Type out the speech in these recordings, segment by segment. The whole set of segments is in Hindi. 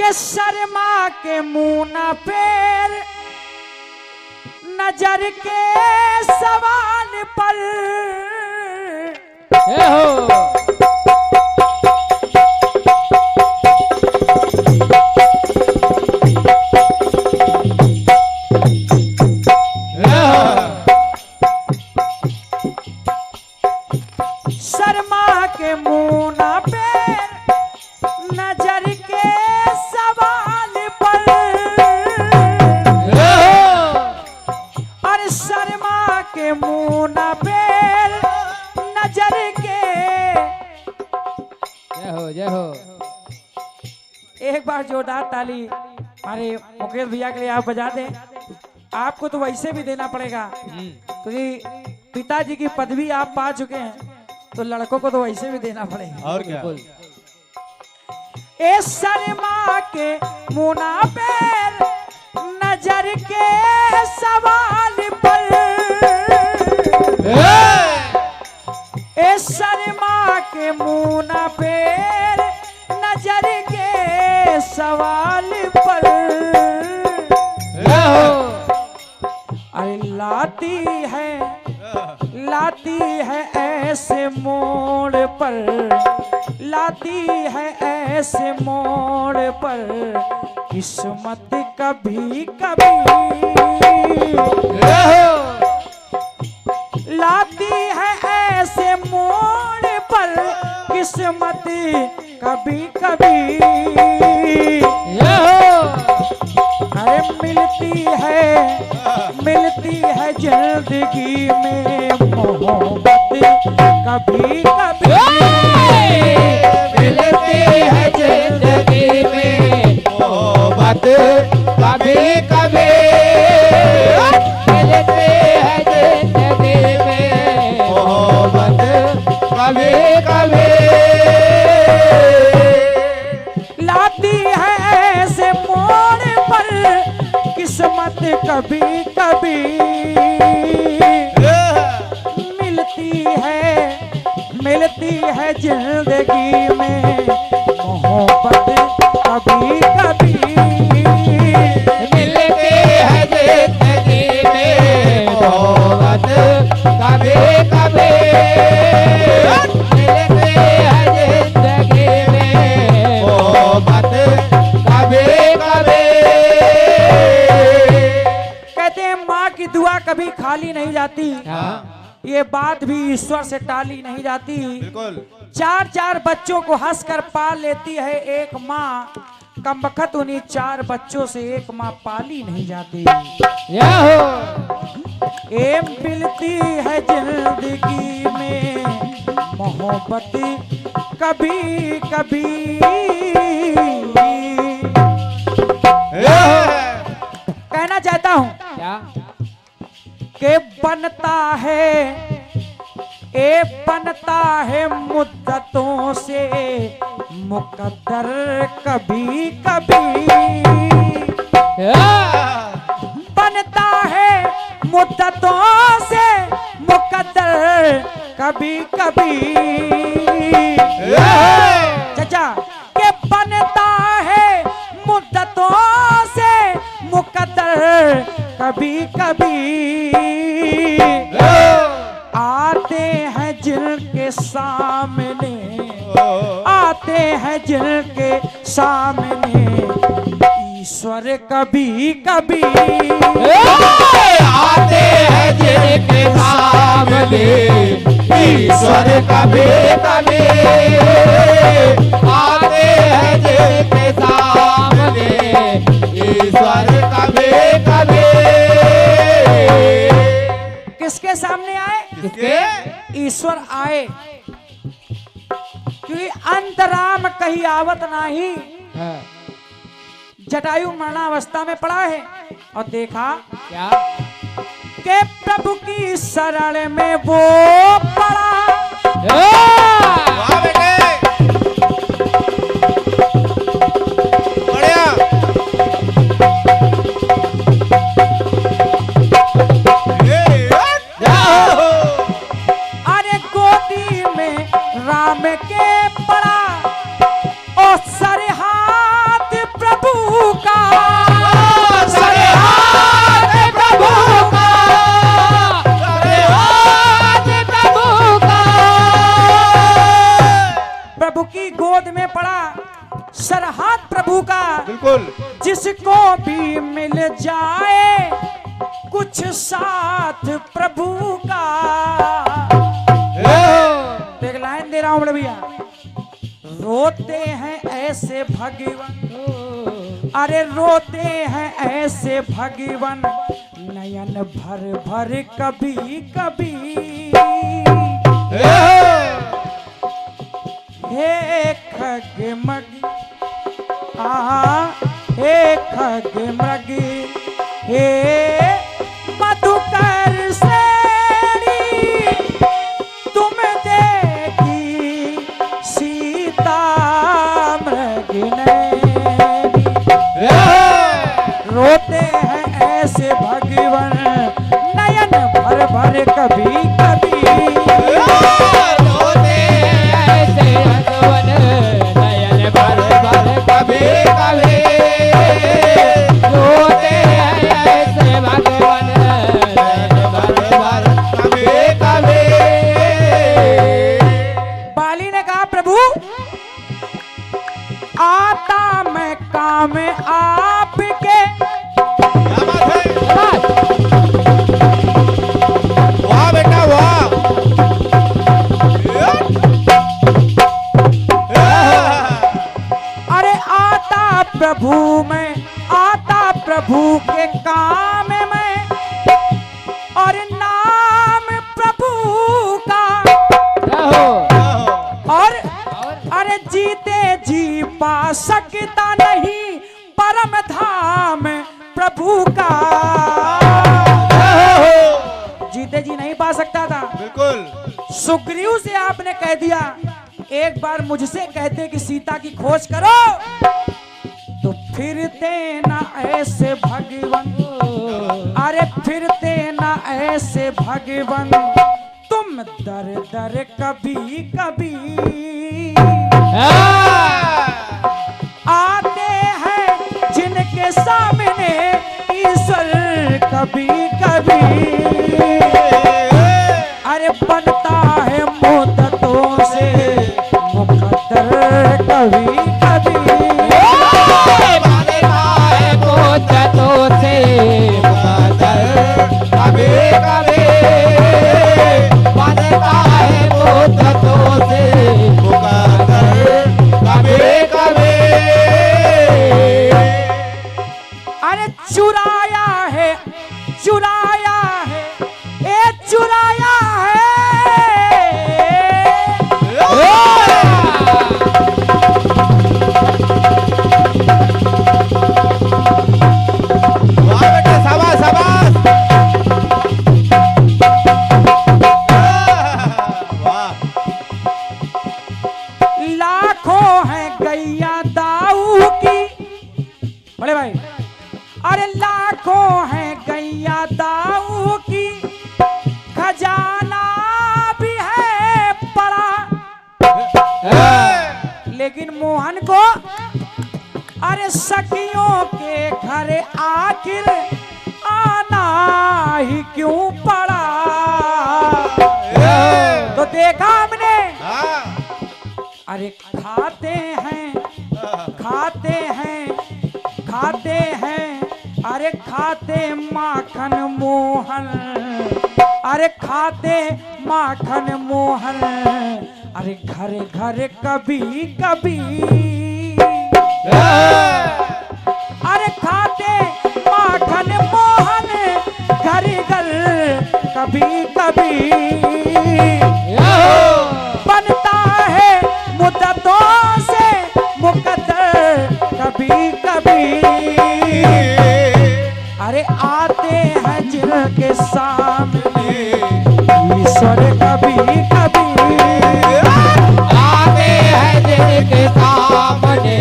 के शर्मा के मुंह न पैर नजर के सवाल पर शर्मा के मुंह न पैर नजर के सवाल पर और शर्मा के मुंह न पैर नजर के जय हो एक बार जोरदार ताली हमारे मुकेश भैया के लिए आप बजा दें। आपको तो वैसे भी देना पड़ेगा क्योंकि पिताजी की पदवी आप पा चुके हैं, तो लड़कों को तो वैसे भी देना पड़ेगा। और क्या? ए शर्मा के मुना पैर नजर के सवाल पर ए शर्मा के मुना पैर नजर के सवाल पर अरे लाती है ऐसे मोड़ पर लाती है ऐसे मोड़ पर किस्मत कभी कभी लाती है ऐसे मोड़ पर किस्मत कभी कभी अरे मिलती है जिंदगी में मोहब्बत कभी कभी मिलती है जिंदगी में मोहब्बत कभी कभी मिलती है जिंदगी में मोहब्बत कभी कभी लाती है ऐसे मोड़ पर किस्मत कभी कभी मिलती है जिंदगी में मोहब्बत कभी कभी मिलती है जिंदगी में मोहब्बत कभी कभी मिलती है जिंदगी में मोहब्बत कभी कभी कहते हैं माँ की दुआ कभी खाली नहीं जाती। ये बात भी ईश्वर से टाली नहीं जाती। बिल्कुल। 4 बच्चों को हंसकर पाल लेती है एक माँ, कमबख्त उन्हीं 4 बच्चों से एक माँ पाली नहीं जाती। ए मिलती है जिंदगी में मोहब्बत कभी कभी कहना चाहता हूँ के बनता है मुद्दतों से मुकद्दर कभी कभी बनता है मुद्दतों से मुकद्दर कभी कभी चाचा के बनता है मुद्दतों से मुकद्दर कभी कभी आते हैं जिनके सामने ईश्वर कभी कभी आते हैं जिनके सामने ईश्वर कभी कभी आते हैं जिनके सामने ईश्वर कभी कभी किसके सामने आए? किसके? ईश्वर आए क्योंकि अंतराम कहीं आवत नहीं। जटायु मरणावस्था में पड़ा है और देखा क्या के प्रभु की शरण में वो पड़ा। वाह बेटे, बढ़िया। अरे गोदी में राम के पड़ा और सर हाथ प्रभु कुछ साथ प्रभु का। तो एक लाइन दे रहा हूं बड़े भैया। रोते हैं ऐसे भगवान, अरे रोते हैं ऐसे भगवान, नयन भर भर कभी कभी। हे खगमग हे खगमग हे मधुकर श्रेणी, तुम देखी सीता मृग नैनी। रोते हैं ऐसे भगवान, नयन भर भर कभी कभी। रोते ऐसे भगवान, नयन भर भर कभी कभी। रोते ऐसे भगवान, नयन भर भर कभी कभी। बाली ने कहा प्रभु आता मैं काम आपके। वाह बेटा वाह। अरे आता प्रभु में, आता प्रभु के काम में, और नाम प्रभु का। और अरे जीते जी पा सकता नहीं परम धाम प्रभु का। जीते जी नहीं पा सकता था। बिल्कुल। सुग्रीव से आपने कह दिया, एक बार मुझसे कहते कि सीता की खोज करो, तो फिरते ना ऐसे भगवान, अरे फिरते ना ऐसे भगवान, तुम दर दर कभी कभी। आते हैं जिनके सामने ईश्वर कभी कभी, अरे बनता है मुद्दतों से मुकद्दर कभी कभी। बनता है मुद्दतों से मुकद्दर कभी कभी। बनता है मुद्दतों से मुकद्दर कभी कभी। अरे चुराया है, चुराया है, ए चुराया है। वाह बेटा शाबाश शाबाश। वाह। लाखों है गैया दाऊ की, बड़े भाई, अरे लाखों है गैया दाऊ की, खजाना भी है पड़ा, लेकिन मोहन को अरे सखियों के घर आखिर आना ही क्यों पड़ा। तो देखा हमने, अरे खाते हैं, खाते हैं, खाते हैं, अरे खाते माखन मोहन, अरे खाते माखन मोहन, अरे घर घर कभी कभी। अरे खाते माखन मोहन, घर घर कभी कभी। बनता है मुद्दतों से मुकद्दर कभी कभी। अरे आते हैं जिनके सामने ईश्वर कभी कभी। आते हैं जिनके सामने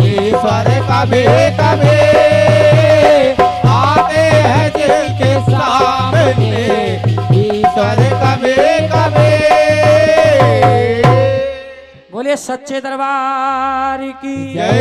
ईश्वर कभी कभी। आते हैं जिनके सामने ईश्वर कभी कभी। बोले सच्चे दरबार की जय।